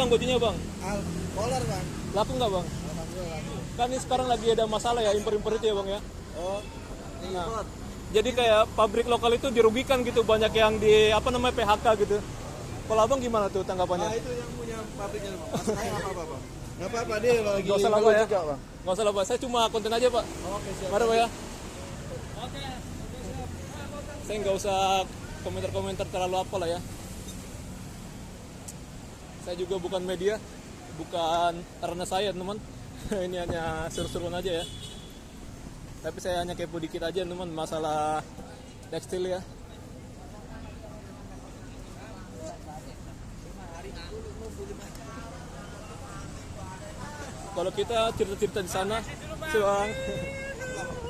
bang bajunya bang? Polar bang. Laku nggak bang? Alhamdulillah laku. Kan ini sekarang lagi ada masalah ya impor-impor itu ya bang ya. Oh, import. Jadi kayak pabrik lokal itu dirugikan gitu, banyak yang di PHK gitu. Kalau abang gimana tuh tanggapannya? Itu yang punya pabriknya bang. Masalahnya apa bang? Nggak apa-apa dia lagi. Nggak usah lah Pak, ya. Juga, bang. Nggak usah lah Pak, saya cuma konten aja Pak. Oke siap. Mari Pak ya. Saya nggak usah komentar-komentar terlalu apa lah ya. Saya juga bukan media, bukan karena saya teman. Ini hanya seru-seruan aja ya. Tapi saya hanya kepo dikit aja teman masalah tekstil ya. Kalau kita cerita-cerita di sana, bang,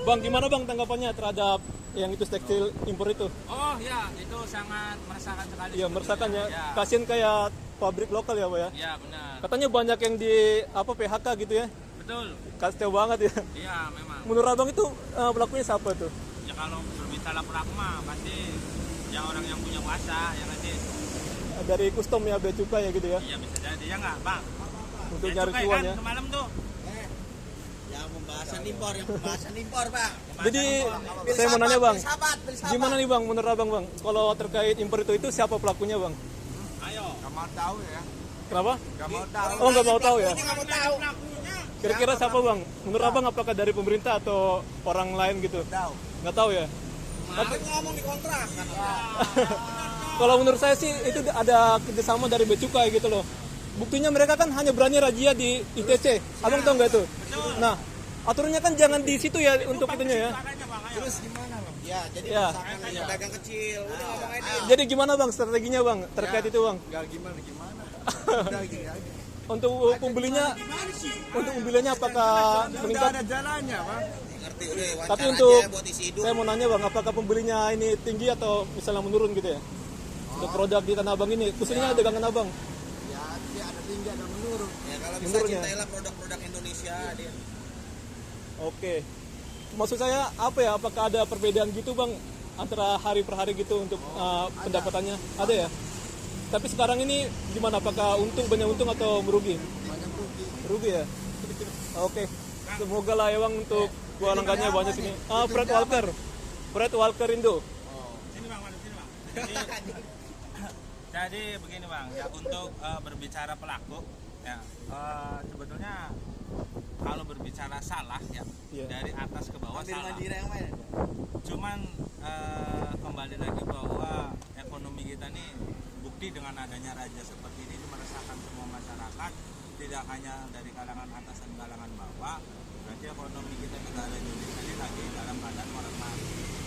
bang gimana bang tanggapannya terhadap yang itu tekstil impor itu? Oh ya, itu sangat meresahkan sekali. Iya meresahkan ya. Ya. Kasian kayak pabrik lokal ya pak ya. Iya benar. Katanya banyak yang di PHK gitu ya. Betul. Kasian banget ya. Iya memang. Menurut abang itu pelakunya siapa tuh? Ya kalau berbicara pelaku mah pasti yang orang yang punya kuasa ya nanti. Dari custom ya, bea cukai ya gitu ya. Iya bisa jadi ya nggak bang. Untuk Bea nyari cukai cuan kan ya. semalam tuh. Yang pembahasan impor bang. Jadi saya mau nanya bang, Sahabat. gimana nih bang menurut abang bang? Kalau terkait impor itu siapa pelakunya bang? Ayo. Nggak mau tahu ya. Kenapa? Nggak mau tahu. Oh nggak mau tahu ya. Nggak mau tahu. Kira-kira siapa bang? Menurut abang apakah dari pemerintah atau orang lain gitu? Tahu. Nggak tahu ya. Tapi ngomong di kontrak kan. Kalau menurut saya sih itu ada kerjasama dari bea cukai gitu loh. Buktinya mereka kan hanya berani razia di ITC. Abang tahu nggak itu? Nah, aturannya kan jangan di situ ya untuk itunya ya. Terus gimana bang? Ya jadi Ya. misalkan yang dagang kecil. Udah ngomong aja. Jadi gimana bang strateginya bang terkait itu bang? Nggak gimana. Udah gini aja. Untuk pembelinya apakah meningkat? Ada jalannya bang. Ngerti udah wawancara Tapi untuk aja buat isi hidup. saya mau nanya bang, apakah pembelinya ini tinggi atau misalnya menurun gitu ya? Untuk produk di Tanah Abang ini, khususnya dagangan abang. Ya dia ada tinggi ada menurun. Ya kalau bisa Menurut ya? cintailah produk-produk Indonesia dia. Oke. Maksud saya apa ya? Apakah ada perbedaan gitu bang antara hari per hari gitu untuk pendapatannya? Ada ya? Tapi sekarang ini gimana? Apakah banyak untung atau merugi? Banyak rugi. Merugi ya? Oke. Semoga lah ya bang untuk gua langgannya banyak sini. Fred Walker Indo. Sini bang, sini bang. Jadi begini bang, ya untuk berbicara pelaku, ya sebetulnya kalau berbicara salah ya Iya. dari atas ke bawah Ambil salah. mandiri yang main. Cuman kembali lagi bahwa ekonomi kita nih bukti dengan adanya raja seperti ini meresahkan semua masyarakat, tidak hanya dari kalangan atas dan kalangan bawah. Berarti ekonomi kita negara Indonesia ini lagi dalam keadaan melemah.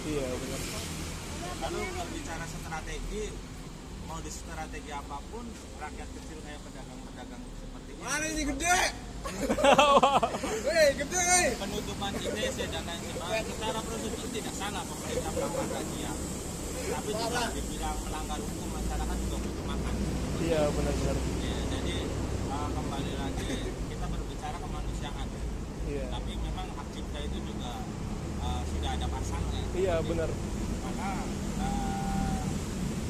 Iya benar. Lalu berbicara strategi, mau di strategi apapun, rakyat kecil kayak pedagang-pedagang seperti ini. Mana ini gede? Gede. Penutupan ITC dan lain sebagainya, secara prosedur tidak salah pemerintah melakukan razia. Tapi juga dibilang melanggar hukum, masyarakat juga butuh makan. Iya benar-benar. Ya, jadi kembali lagi kita berbicara kemanusiaan. Iya. Tapi memang hak cipta itu juga sudah ada pasarnya. Iya benar. Maka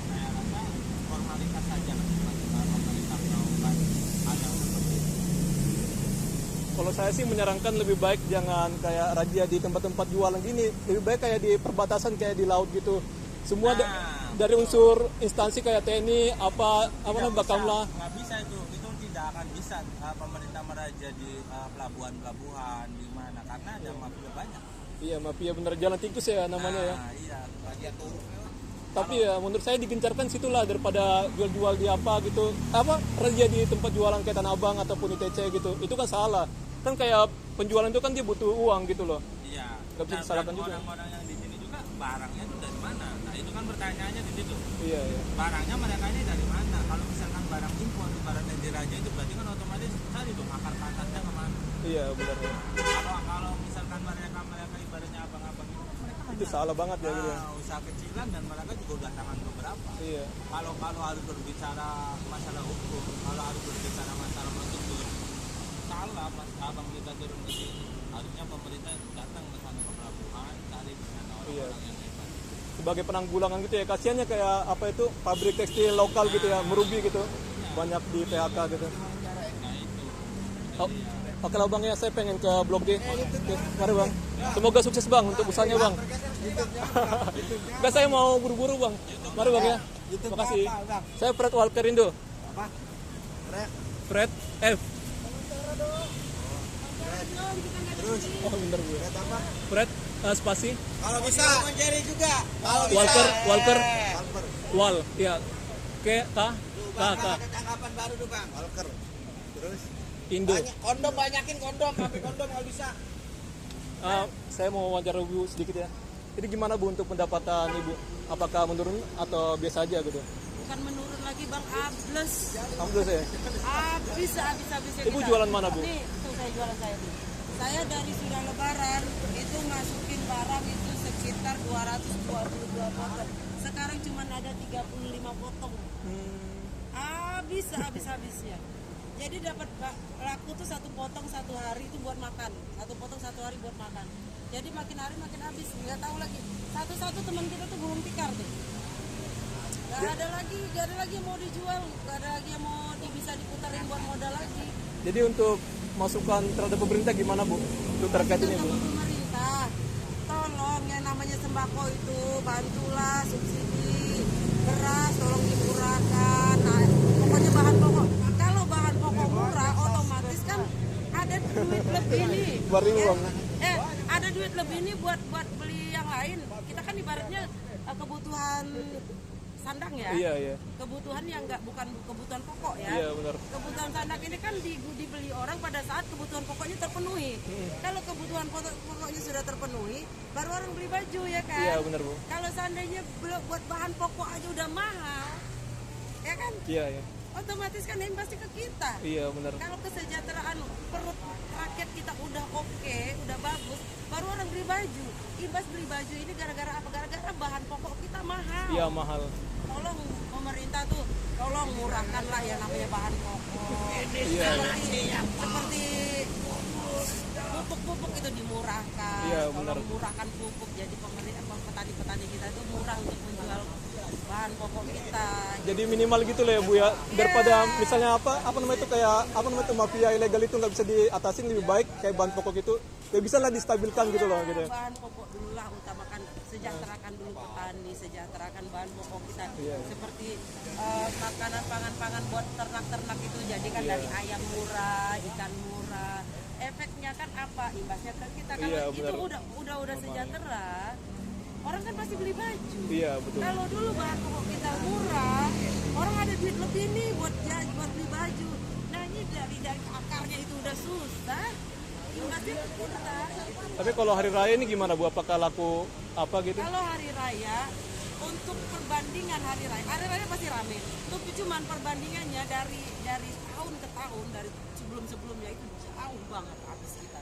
saya rasa formalitas saja pemerintah melakukan hal yang seperti itu. Kalau saya sih menyarankan lebih baik jangan kayak razia di tempat-tempat jualan gini, lebih baik kayak di perbatasan kayak di laut gitu. Semua dari unsur instansi kayak TNI namanya Bakamla. Nggak bisa itu tidak akan bisa pemerintah meraja di pelabuhan-pelabuhan di mana karena ada mafia banyak. Iya mafia bener jalan tikus ya namanya ya. Iya, Bagian turun. Tapi ya menurut saya digencarkan situlah daripada jual-jual di gitu. Razia di tempat jualan kayak Tanah Abang ataupun ITC gitu. Itu kan salah. Kan kayak penjualan itu kan dia butuh uang gitu loh. iya. Nggak bisa disalahkan juga. Orang-orang yang di sini juga barangnya itu dari mana? Nah itu kan pertanyaannya di situ. Iya. Barangnya mereka ini dari mana? Kalau misalkan barang impor ibaratnya diraja itu berarti kan otomatis cari dong akar pasarnya kemana? Iya benar. Kalau misalkan mereka ibaratnya abang-abang itu mereka Itu salah banget ya gitu. usaha kecilan dan mereka juga udah tangan beberapa. Iya. Kalau harus berbicara masalah hukum, kalau harus berbicara masalah prosedur, salah mas abang kita turun ke sini. Harusnya pemerintah datang ke sana ke pelabuhan, cari di sana orang-orang yang hebat. Sebagai penanggulangan gitu ya, kasihannya kayak pabrik tekstil lokal gitu ya, merugi gitu. Ya, banyak di PHK gitu. Nah itu. Oh, oke lah bang ya, saya pengen ke Blok D. Oke, mari bang. Semoga sukses bang untuk usahanya bang. Enggak, saya mau buru-buru bang. Mari bang ya. Terima kasih. Saya Fred Walker Indo. Apa? Fred F. Terus Oh bener gue. lihat apa? Fred spasi Kalau bisa Jerry juga. Kalau bisa. Walker Walker. Wal ya. K K K K Ada tanggapan baru tuh bang. Walker. Terus Indo. Kondom banyakin kondom, ambil kondom kalau bisa. Saya mau wawancara Bu sedikit ya. Jadi gimana Bu untuk pendapatan Ibu? Apakah menurun atau biasa aja gitu? Bukan menurun lagi bang, ables. Alhamdulillah saya. Habis ya Ibu kita. jualan mana Bu? Nih, tuh saya jualan saya nih. Saya dari sudah lebaran itu masukin barang itu sekitar 222 potong. Sekarang cuma ada 35 potong. Habis ya. Jadi dapat laku tuh satu potong satu hari itu buat makan. Satu potong satu hari buat makan. Jadi makin hari makin habis. Nggak tahu lagi. Satu-satu teman kita tuh gulung tikar deh. Gak ada lagi yang mau dijual, gak ada lagi yang mau bisa diputarin buat modal lagi. Jadi untuk masukan terhadap pemerintah gimana Bu? Untuk terkait ini Bu? Sama pemerintah, tolong yang namanya sembako itu bantulah subsidi beras, tolong dimurahkan. Nah, pokoknya bahan pokok. Kalau bahan pokok murah, otomatis kan ada duit lebih nih. Baru uang. Ada duit lebih nih buat beli yang lain. Kita kan ibaratnya kebutuhan sandang ya. Iya. Kebutuhan yang bukan kebutuhan pokok ya. Iya benar. Kebutuhan sandang ini kan dibeli orang pada saat kebutuhan pokoknya terpenuhi. Kalau kebutuhan pokoknya sudah terpenuhi, baru orang beli baju ya kan. Iya benar Bu. Kalau seandainya buat bahan pokok aja udah mahal, ya kan? Iya. Otomatis kan imbasnya ke kita. Iya benar. Kalau kesejahteraan perut rakyat kita udah oke, udah bagus, baru orang beli baju. Imbas beli baju ini gara-gara apa? Gara-gara bahan pokok kita mahal. Iya mahal. Tolong pemerintah tuh, tolong murahkanlah yang namanya bahan pokok. Iya. Seperti pupuk itu dimurahkan. Iya, benar. Tolong murahkan pupuk, jadi petani-petani kita itu murah untuk menjual bahan pokok kita. Jadi minimal gitu lah ya Bu ya. Daripada misalnya apa namanya itu kayak mafia ilegal itu nggak bisa diatasin, lebih baik kayak bahan pokok itu ya bisa lah distabilkan gitu loh gitu. Bahan pokok dulu lah, utamakan sejahterakan dulu petani, sejahterakan bahan pokok kita. Iya. Seperti makanan pangan buat ternak-ternak itu jadikan dari ayam murah, ikan murah. Efeknya kan apa? Imbasnya ke kita. Kalau Iya, itu benar. udah sejahtera, orang kan pasti beli baju. Iya betul. Kalau dulu bahan pokok kita murah, orang ada duit lebih nih buat beli baju. Nah ini dari akarnya itu udah susah. Imbasnya ke kita. Tapi kalau hari raya ini gimana Bu? Apakah laku apa gitu? Kalau hari raya, untuk perbandingan hari raya pasti rame. Tapi cuman perbandingannya dari tahun ke tahun, dari sebelum-sebelumnya itu jauh banget habis kita.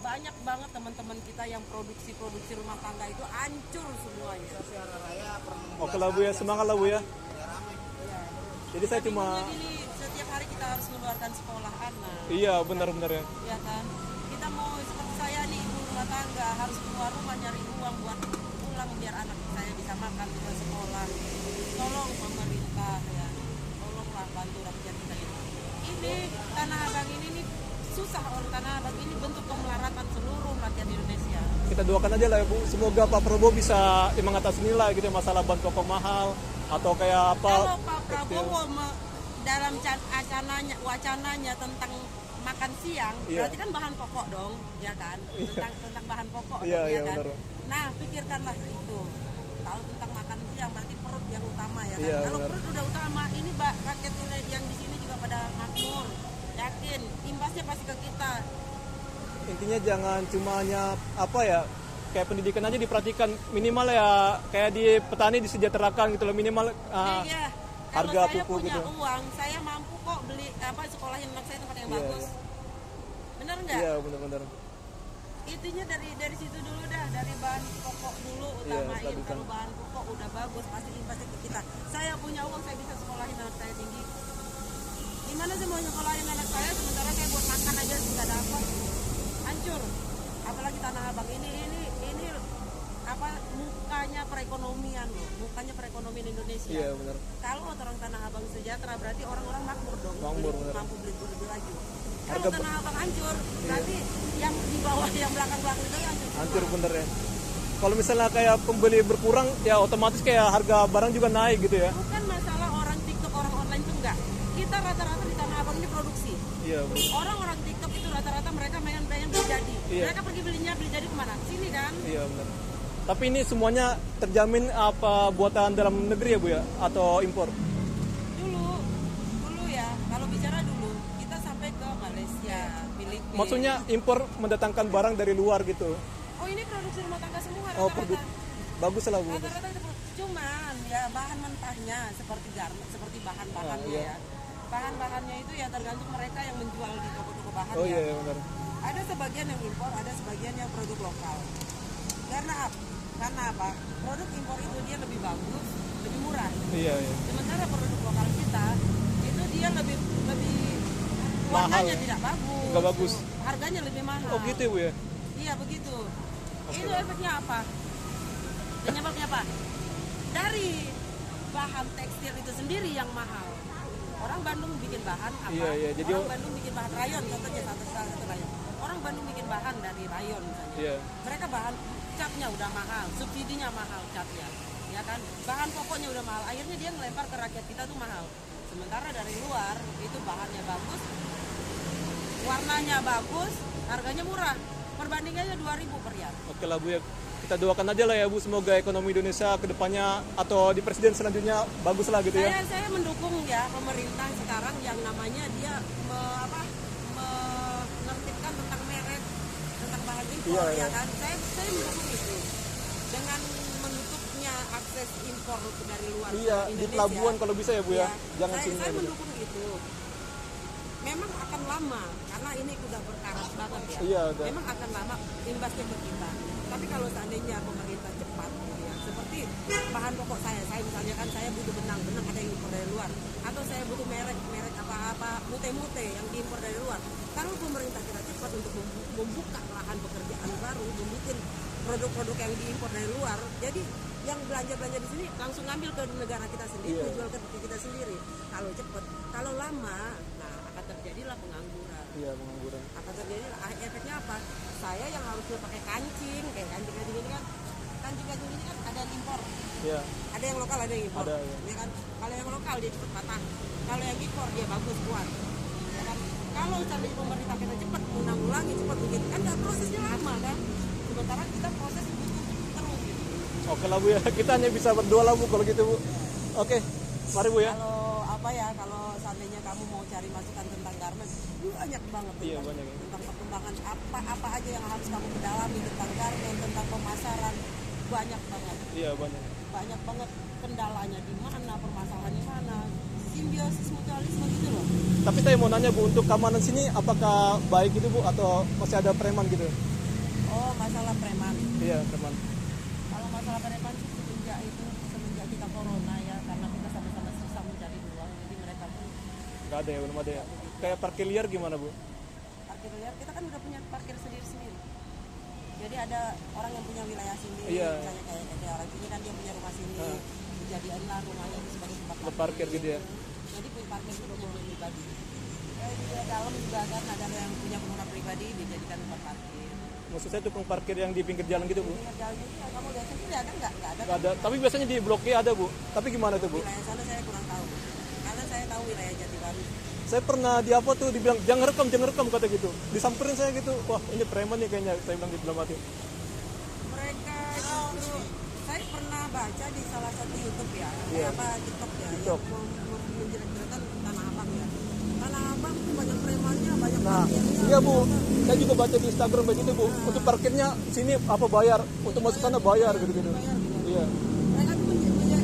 Banyak banget teman-teman kita yang produksi rumah tangga itu hancur semuanya. Oke lah Bu ya, semangat lah Bu ya. Jadi saya cuma Ini setiap hari kita harus mengeluarkan sekolah anak. iya benar-benar ya. Ya kan, kita mau seperti saya nih ibu rumah tangga harus keluar rumah nyari uang buat pulang biar anak saya bisa makan ke sekolah. Tolong pemerintah ya, tolonglah bantu rakyat kita ini. Ini Tanah Abang ini nih susah orang Tanah Abang ini bentuk kemelaratan seluruh rakyat Indonesia. Kita doakan aja lah ya Bu, semoga Pak Prabowo bisa mengatasi nilai gitu masalah bahan pokok mahal atau kayak apa. Kalau Pak Prabowo dalam wacananya tentang makan siang, Iya. berarti kan bahan pokok dong, ya kan? Tentang bahan pokok, Iya, dong, iya, ya kan? benar. Nah, pikirkanlah itu. Tahu tentang makan siang, berarti perut yang utama ya kan? Iya, Kalau benar. perut udah utama, ini rakyat yang di sini juga pada makmur, yakin, imbasnya pasti ke kita. Intinya jangan cuma hanya apa ya, kayak pendidikan aja diperhatikan, minimal ya kayak di petani disejahterakan gitu loh, minimal Iya. Kalau harga saya pupuk punya gitu. uang, saya mampu kok beli sekolahin anak saya tempat yang Iya, bagus. Bener nggak? Iya benar-benar. Intinya dari situ dulu dah, dari bahan pokok dulu utamain. stabilkan. Kalau bahan pokok udah bagus pasti imbasnya ke kita. Saya punya uang, saya bisa sekolahin anak saya tinggi. Gimana sih mau nyekolahin anak saya sementara saya buat makan aja nggak dapat, hancur. Apalagi Tanah Abang ini mukanya perekonomian loh, mukanya perekonomian Indonesia. Iya benar. Kalau orang Tanah Abang sejahtera berarti orang-orang makmur dong, Makmur, bener. mampu beli lebih laju. Kalau Harga Tanah Abang hancur, berarti yang di bawah yang belakang-belakang itu hancur. Hancur bener ya. Kalau misalnya kayak pembeli berkurang, ya otomatis kayak harga barang juga naik gitu ya. Bukan masalah orang TikTok, orang online itu enggak. Kita rata-rata di Tanah Abang ini produksi. Iya benar. Orang-orang TikTok itu rata-rata mereka pengen beli jadi. Iya. Mereka pergi beli jadi kemana? Sini kan? Iya benar. Tapi ini semuanya terjamin apa buatan dalam negeri ya Bu ya? Atau impor? Dulu ya, kalau bicara dulu, kita sampai ke Malaysia, Filipina. Maksudnya impor mendatangkan barang dari luar gitu. Oh ini produksi rumah tangga semua Oh rata-rata. produk. Bagus lah Bu. Rata-rata itu cuman ya bahan mentahnya seperti seperti bahan-bahannya iya. ya. Bahan-bahannya itu ya tergantung mereka yang menjual di toko-toko bahan Oh ya. iya benar. Ada sebagian yang impor, ada sebagian yang produk lokal. Karena apa? Produk impor itu dia lebih bagus, lebih murah. Iya iya. Sementara produk lokal kita itu dia lebih Mahal. warnanya tidak bagus. Nggak bagus. Harganya lebih mahal. Oh gitu ya Bu ya? Iya begitu. Itu efeknya apa? Penyebabnya apa? Dari bahan tekstil itu sendiri yang mahal. Orang Bandung bikin bahan apa? Iya, jadi orang Bandung bikin bahan rayon, contohnya satu rayon. Orang Bandung bikin bahan dari rayon misalnya. Iya. Mereka bahan catnya udah mahal, subsidinya mahal catnya, ya kan? Bahan pokoknya udah mahal. Akhirnya dia ngelempar ke rakyat kita tuh mahal. Sementara dari luar itu bahannya bagus, warnanya bagus, harganya murah. Perbandingannya 2.000 per yard. Oke lah Bu ya. Kita doakan aja lah ya Bu, semoga ekonomi Indonesia ke depannya atau di presiden selanjutnya bagus lah gitu ya. Saya mendukung ya pemerintah sekarang yang namanya dia menertibkan tentang merek, tentang bahan impor Iya, ya iya. kan. Saya mendukung itu dengan menutupnya akses impor dari luar Iya, ke di Indonesia. pelabuhan kalau bisa ya Bu ya. Ya, Jangan saya sini ya, Bu. mendukung itu. Memang akan lama karena ini udah berkarat banget ya. Iya, udah. Memang akan lama imbasnya ke kita. Tapi kalau seandainya pemerintah cepat gitu ya, seperti bahan pokok saya misalnya kan saya butuh benang ada yang impor dari luar, atau saya butuh merek apa mute yang diimpor dari luar. Kalau pemerintah kita cepat untuk membuka lahan pekerjaan baru, membuat produk-produk yang diimpor dari luar, jadi yang belanja di sini langsung ngambil ke negara kita sendiri, Iya. jual ke kita sendiri. Kalau cepat, kalau lama, nah akan terjadilah pengangguran. Iya, pengangguran. Akan terjadi efeknya apa? Saya yang harusnya pakai kancing, kayak kancing ini kan, kancing ini kan ada yang impor, Iya. ada yang lokal, ada yang impor. Ada, ya. Ya kan? Kalau yang lokal dia cepat patah, kalau yang impor dia bagus kuat. Ya kan? Kalau seandainya pemerintah kita cepat menanggulangi cepat begitu, kan nggak prosesnya lama kan? Sementara kita proses butuh terus. Gitu. Oke lah Bu ya. Kita hanya bisa berdoa lah Bu kalau gitu Bu. Oke. Mari Bu ya. Kalau apa ya, kalau seandainya kamu mau cari masukan tentang garment, banyak banget Iya, tentang, banyak ya. tentang perkembangan apa aja yang harus kamu pedalami tentang garment, tentang pemasaran, banyak banget. Iya, banyak. Banyak banget kendalanya di mana, permasalahannya mana, simbiosis mutualisme gitu loh. Tapi saya mau nanya Bu, untuk keamanan sini apakah baik gitu Bu atau masih ada preman gitu? Oh, masalah preman. Iya, preman. Kalau masalah preman sih semenjak kita corona ya, karena kita sama-sama susah mencari uang, jadi mereka pun Nggak ada ya, belum ada ya. Kayak parkir liar gimana Bu? parkir liar, kita kan udah punya parkir sendiri-sendiri. Jadi ada orang yang punya wilayah sendiri, Iya. misalnya kayak orang ini kan dia punya rumah sini, dijadiin lah rumahnya itu sebagai tempat Parkir gitu ya. Jadi punya parkir itu punya pribadi. Di dalam juga kan ada yang punya rumah pribadi dijadikan tempat parkir. Maksud saya tukang parkir yang di pinggir jalan gitu Bu? Pinggir jalan ini ya, kamu lihat sendiri ada nggak? Nggak ada. Nggak ada. Tapi biasanya di Blok G ada Bu. Tapi gimana tuh Bu? Wilayah sana saya kurang tahu. Karena saya tahu wilayah Jatibaru. Saya pernah di apa tuh dibilang jangan rekam kata gitu. Disamperin saya gitu. Wah ini preman nih kayaknya. Saya bilang gitu dalam hati. Mereka justru saya pernah baca di salah satu YouTube ya, Iya. TikTok ya, TikTok. yang menjelek-jelekan Tanah Abang ya. Tanah Abang tuh banyak premannya, banyak Nah, parkirnya. iya Bu. Saya juga baca di Instagram begitu Bu. Untuk parkirnya sini apa bayar? Untuk masuk sana bayar gitu-gitu. Bayar gitu. Iya. Mereka tuh justru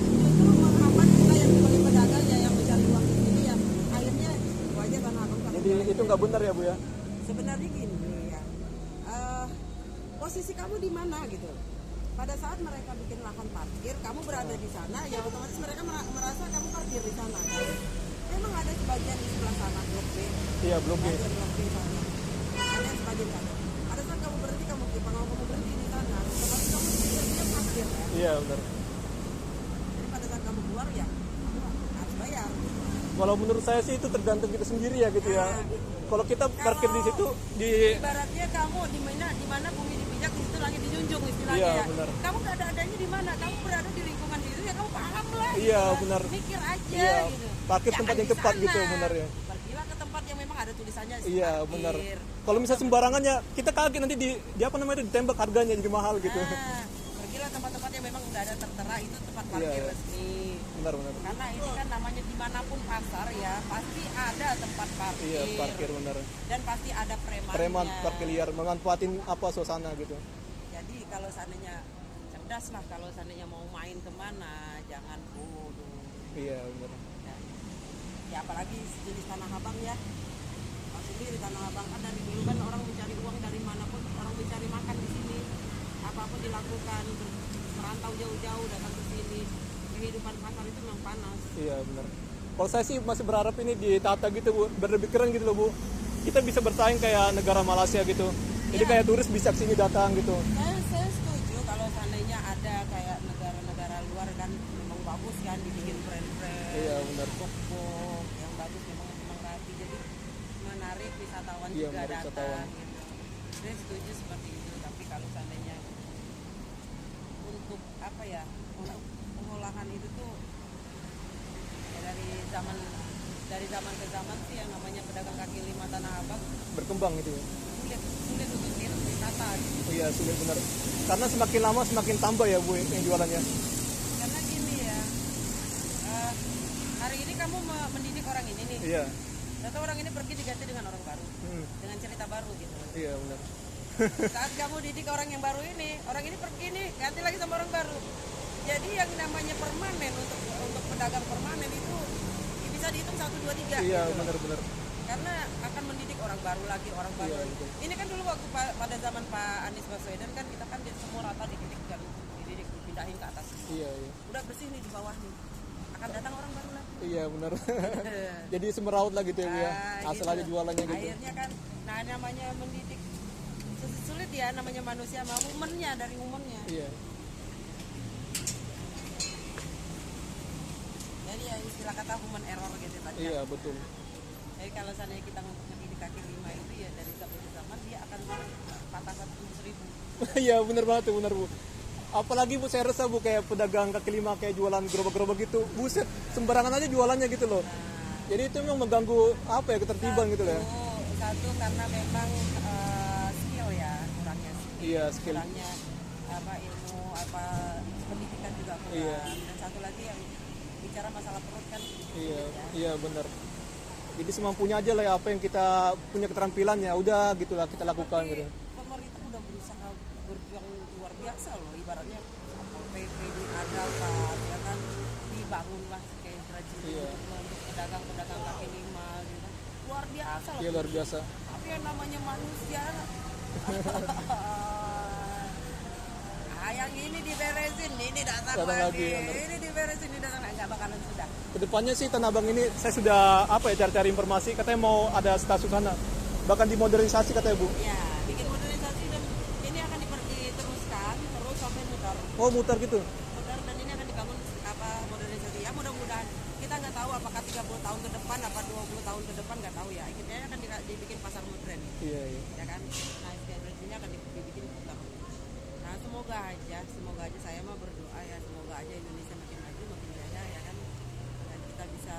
menghambat kita yang sebagai pedagang ya, yang mencari uang di sini ya. Akhirnya wajah Tanah Abang. Jadi itu nggak benar ya Bu ya? Sebenarnya gini ya, posisi kamu di mana gitu. Pada saat mereka bikin lahan parkir, kamu berada di sana, ya otomatis mereka merasa kamu parkir di sana. Memang ada sebagian di sebelah sana, Blok B. Iya Blok G. Ada Blok B sana. Ada sebagian sana. Pada saat kamu berhenti, kamu berhenti di sana, otomatis kamu siap-siap Iya benar. Jadi pada saat kamu keluar ya kamu harus bayar. Kalau menurut saya sih itu tergantung kita sendiri ya gitu ya. Kalau kita parkir di situ di Ibaratnya kamu di mana bumi dipijak di situ langit dijunjung istilahnya Iya, ya. benar. Kamu nggak ada adanya di mana, kamu berada di lingkungan situ ya kamu paham lah. Iya, gitu. benar. Mikir aja Iya, gitu. parkir Jangan tempat yang di tepat sana. gitu, benar ya. Pergilah ke tempat yang memang ada tulisannya. iya parkir. benar. Kalau misalnya sembarangan ya kita kaget nanti di apa namanya itu ditembak harganya jadi mahal gitu. Nah, pergilah tempat-tempat yang memang udah ada tertera itu tempat parkir Iya. resmi. Benar. Karena ini kan namanya dimanapun pasar ya pasti ada tempat parkir. Iya, parkir benar. Dan pasti ada premannya. Preman parkir liar memanfaatin apa suasana gitu. Jadi kalau seandainya cerdas lah, kalau seandainya mau main kemana jangan bodoh. Iya benar. Ya apalagi jenis tanah abang ya. Tahu sendiri tanah abang kan dari dulu kan orang mencari uang dari manapun, orang mencari makan di sini. Apapun dilakukan, merantau jauh-jauh datang ke sini. Kehidupan pasar itu memang panas. Iya benar. Kalau saya sih masih berharap ini ditata gitu Bu, biar lebih keren gitu loh Bu. Kita bisa bersaing kayak negara Malaysia gitu. Jadi Iya. kayak turis bisa kesini datang gitu. Saya setuju kalau seandainya ada kayak negara-negara luar kan memang bagus kan dibikin brand-brand. Iya benar. Book yang bagus memang rapi jadi menarik wisatawan Iya, juga menarik datang wisatawan. gitu. Saya setuju seperti itu tapi kalau seandainya untuk apa ya untuk pengolahan itu tuh ya dari zaman ke zaman sih yang namanya pedagang kaki lima Tanah Abang Berkembang gitu ya. sulit untuk ditata gitu. Iya sulit benar. Karena semakin lama semakin tambah ya Bu yang jualannya. Karena gini ya hari ini kamu mendidik orang ini nih Iya. atau orang ini pergi diganti dengan orang baru dengan cerita baru gitu. Iya benar. Saat kamu didik orang yang baru ini, orang ini pergi nih ganti lagi sama orang baru. Jadi yang namanya permanen untuk pedagang permanen itu bisa dihitung 1, 2, 3. Iya gitu. benar. Karena akan mendidik orang baru lagi, orang baru. Iya, lagi. betul. Ini kan dulu waktu pada zaman Pak Anies Baswedan kan kita kan semua rata dididik kan, dipindahin ke atas. Iya. Udah bersih nih di bawah nih. Akan datang orang baru lagi. Iya benar. Jadi semeraut lah gitu ya Bu ya. Nah, Asal gitu. aja jualannya gitu. Akhirnya kan, nah namanya mendidik sulit ya namanya manusia sama momennya dari momennya. Iya. Jadi ya istilah kata human error gitu tadi. Iya betul. Jadi kalau seandainya kita mendidik kaki lima itu ya dari zaman ke zaman dia akan patah 100.000. Iya benar banget tuh benar Bu. Apalagi Bu saya rasa Bu kayak pedagang kaki lima kayak jualan gerobak-gerobak gitu. Buset sembarangan aja jualannya gitu loh. Jadi itu memang mengganggu apa ya ketertiban gitu loh ya. Satu karena memang skill ya kurangnya skill. Iya, skill. Kurangnya apa ilmu apa pendidikan juga kurang. Iya. Dan satu lagi yang bicara masalah perut kan. Iya, ya. iya benar. Jadi semampunya aja lah ya apa yang kita punya keterampilan ya udah gitulah kita lakukan gitu. Pemerintah udah berusaha berjuang luar biasa loh ibaratnya Satpol PP diadakan ya kan dibangun lah kayak Brazil Iya. untuk pedagang-pedagang kaki lima gitu. Luar biasa loh. Iya luar biasa. Tapi yang namanya manusia yang ini diberesin, ini datang Datang lagi, lagi, bener. ini diberesin, ini datang nggak bakalan sudah. Kedepannya sih Tanah Abang ini saya sudah apa ya cari-cari informasi katanya mau ada stasiun sana bahkan dimodernisasi katanya Bu. Ya, bikin modernisasi dan ini akan diteruskan terus sampai mutar. Oh mutar gitu. Mutar dan ini akan dibangun apa modernisasi. Ya mudah-mudahan kita nggak tahu apakah 30 tahun ke depan apa 20 tahun ke depan nggak tahu ya. Akhirnya akan dibikin pasar modern. Iya. Ya kan? Nah, ini akan dibikin putar. Nah, semoga aja saya mah berdoa ya semoga aja Indonesia makin maju makin jaya ya kan. Dan kita bisa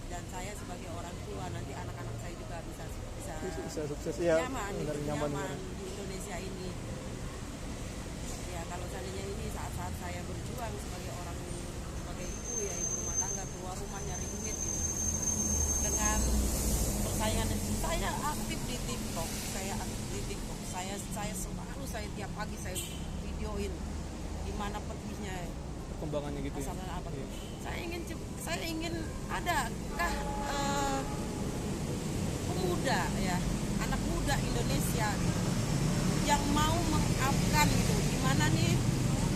dan saya sebagai orang tua nanti anak-anak saya juga bisa Bisa sukses ya. nyaman, Benar, hidup nyaman. nyaman di Indonesia ini. Ya kalau seandainya ini saat-saat saya berjuang sebagai ibu ya ibu rumah tangga keluar rumah nyari duit gitu. Dengan persaingan saya aktif di TikTok, saya selalu tiap pagi saya videoin gimana perginya Perkembangannya gitu ya. masalah apa. Iya. Saya ingin adakah pemuda ya anak muda Indonesia yang mau mengupkan gitu gimana nih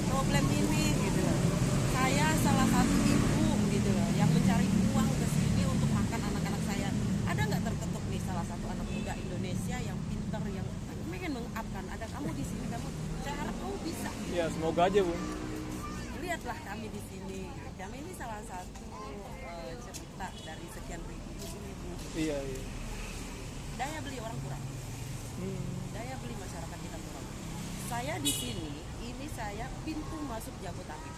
problem ini gitu. Saya salah satu ibu gitu yang mencari uang ke sini untuk makan anak-anak saya. Ada nggak terketuk nih salah satu anak muda Indonesia yang pintar yang pengen mengupkan ada kamu di sini kamu saya harap kamu bisa. Iya semoga aja Bu. lah kami di sini. Kami ini salah satu cerita dari sekian ribu ibu-ibu. Iya, iya. Daya beli orang kurang. Daya beli masyarakat kita kurang. Saya di sini, ini saya pintu masuk Jabotabek.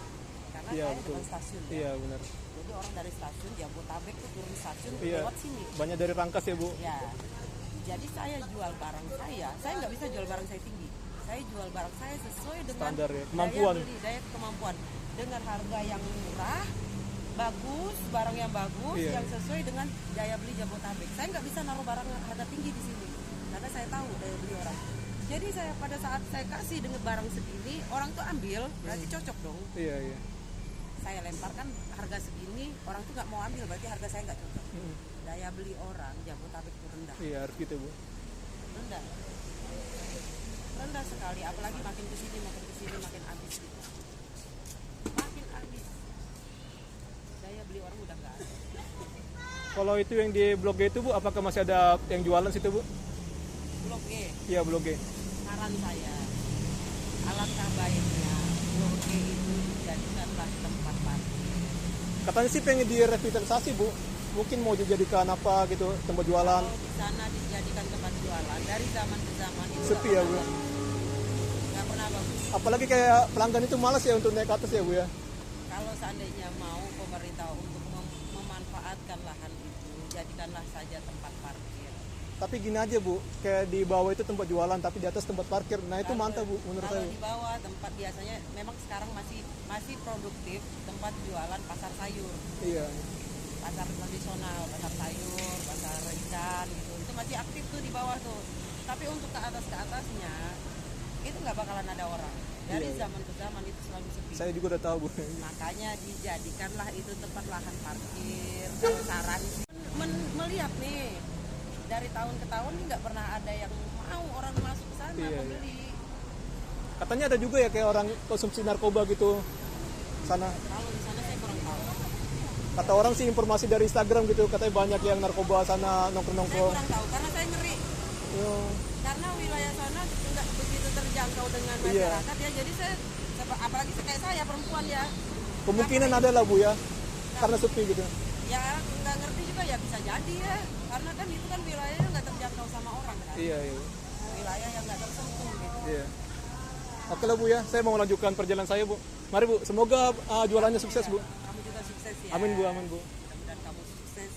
Karena Iya, saya betul. depan stasiun. Ya. Iya, benar. Jadi orang dari stasiun Jabotabek tuh turun stasiun Iya. lewat sini. Banyak dari Rangkas ya, Bu. Ya. Jadi saya jual barang saya nggak bisa jual barang saya tinggi. Saya jual barang saya sesuai dengan Standar ya, kemampuan. daya beli, daya kemampuan. Dengan harga yang murah, bagus, barang yang bagus, Iya. yang sesuai dengan daya beli Jabotabek. Saya nggak bisa naruh barang harga tinggi di sini, karena saya tahu daya beli orang. Jadi saya pada saat saya kasih dengan barang segini, orang tuh ambil, berarti cocok dong. Iya, iya. Saya lemparkan harga segini, orang tuh nggak mau ambil, berarti harga saya nggak cocok. Daya beli orang Jabotabek itu rendah. Iya, harus gitu, Bu. Rendah sekali, apalagi makin kesini makin habis gitu. Makin habis, daya beli orang udah nggak ada. Kalau itu yang di Blok G itu, Bu, apakah masih ada yang jualan situ, Bu? Blok G, Iya, Blok G. saran saya, alangkah baiknya Blok G itu dijadikanlah tempat parkir. Katanya sih pengen direvitalisasi, Bu. Mungkin mau dijadikan apa gitu, tempat jualan. Kalau di sana dijadikan tempat jualan dari zaman ke zaman itu Sepi ya, Bu. nggak pernah bagus. Apalagi kayak pelanggan itu malas ya untuk naik ke atas ya, Bu ya. Kalau seandainya mau pemerintah untuk memanfaatkan lahan itu, jadikanlah saja tempat parkir. Tapi gini aja, Bu, kayak di bawah itu tempat jualan, tapi di atas tempat parkir. Nah, itu mantap, Bu, menurut Kalau saya. di bawah tempat biasanya memang sekarang masih produktif tempat jualan pasar sayur, Iya. pasar tradisional, pasar sayur, pasar ikan gitu. Itu masih aktif tuh di bawah tuh. Tapi untuk ke atasnya itu nggak bakalan ada orang. Dari Iya. zaman ke zaman itu selalu sepi. Saya juga udah tahu, Bu. Makanya dijadikanlah itu tempat lahan parkir. Kalau saran melihat nih dari tahun ke tahun ini nggak pernah ada yang mau orang masuk ke sana Iya, membeli. Katanya ada juga ya kayak orang konsumsi narkoba gitu sana. Kalau di sana saya kurang tahu. Kata orang sih informasi dari Instagram gitu, katanya banyak yang narkoba sana Saya nongkrong-nongkrong. kurang tahu karena saya ngeri. Ya, Karena wilayah sana nggak begitu terjangkau dengan Iya. masyarakat ya. Jadi saya apalagi kayak saya perempuan ya. kemungkinan ada lah, Bu ya. Karena sepi gitu. Ya nggak ngerti juga ya bisa jadi ya. Karena kan itu kan wilayahnya nggak terjangkau sama orang kan. Iya, iya. Wilayah yang nggak tersentuh gitu. Iya. Oke lah, Bu ya. Saya mau melanjutkan perjalanan saya, Bu. Mari, Bu. Semoga jualannya sukses, Bu. Kamu juga sukses ya. Amin, Bu. Amin, Bu. Dan kamu sukses,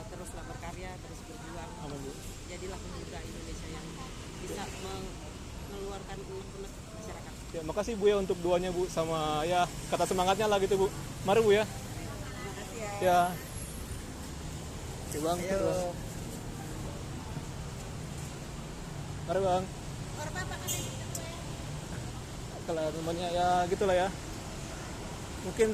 teruslah berkarya, terus berjuang. Amin, Bu. Jadilah pemuda Indonesia yang bisa mengeluarkan unek-unek masyarakat. Ya, makasih, Bu ya untuk doanya, Bu, sama ya kata semangatnya lah gitu, Bu. Mari, Bu ya. Terima kasih ya. Ya. Oke, Bang. Oke, Bang. Mari, Bang. Kalau namanya ya gitulah ya. Mungkin